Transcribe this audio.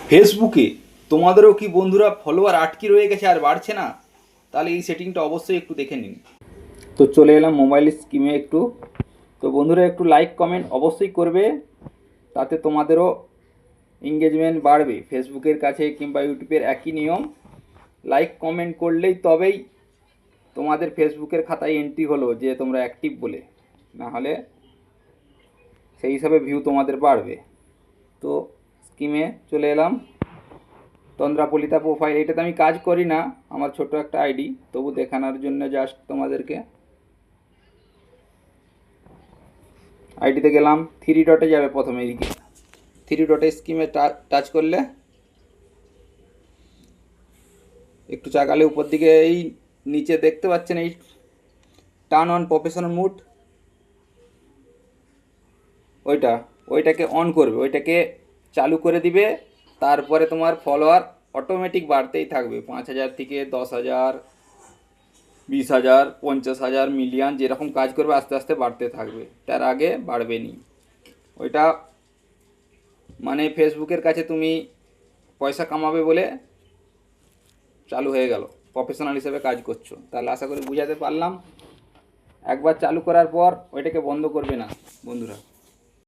ফেসবুকে তোমাদেরও কি বন্ধুরা ফলোয়ার আটকে রয়ে গেছে আর বাড়ছে না? তাহলে এই সেটিংটা অবশ্যই একটু দেখে নিন। তো চলে এলাম মোবাইল স্কিমে একটু। তো বন্ধুরা একটু লাইক কমেন্ট অবশ্যই করবে, তাতে তোমাদেরও এঙ্গেজমেন্ট বাড়বে। ফেসবুকের কাছে কিংবা ইউটিউবের একই নিয়ম, লাইক কমেন্ট করলেই তবেই তোমাদের ফেসবুকের খাতায় এন্ট্রি হলো যে তোমরা অ্যাক্টিভ বলে, না হলে সেই হিসাবে ভিউ তোমাদের বাড়বে। তো স্কিমে চলে এলাম। তন্দ্রাপলিতা প্রোফাইল, এটাতে আমি কাজ করি না, আমার ছোট একটা আইডি, তবু দেখানোর জন্য জাস্ট তোমাদেরকে। আইডিতে গেলাম, থ্রি ডটে যাবে প্রথমে, এদিকে থ্রি ডটে স্কিমে টাচ করলে একটু চাকালে উপর দিকে এই নিচে দেখতে পাচ্ছেন এই টার্ন অন প্রফেশনাল মুড, ওইটাকে অন করবে, ওইটাকে চালু করে দিবে। তারপরে তোমার ফলোয়ার অটোমেটিক বাড়তেই থাকবে, 5,000 থেকে 10,000, 20,000, 50,000, মিলিয়ন, যেরকম কাজ করবে আস্তে আস্তে বাড়তে থাকবে, তার আগে বাড়বে নি। ওইটা মানে ফেসবুকের কাছে তুমি পয়সা কামাবে বলে চালু হয়ে গেল, প্রফেশনাল হিসেবে কাজ করছো। তাহলে আশা করি বুঝাতে পারলাম। একবার চালু করার পর ওইটাকে বন্ধ করবে না বন্ধুরা।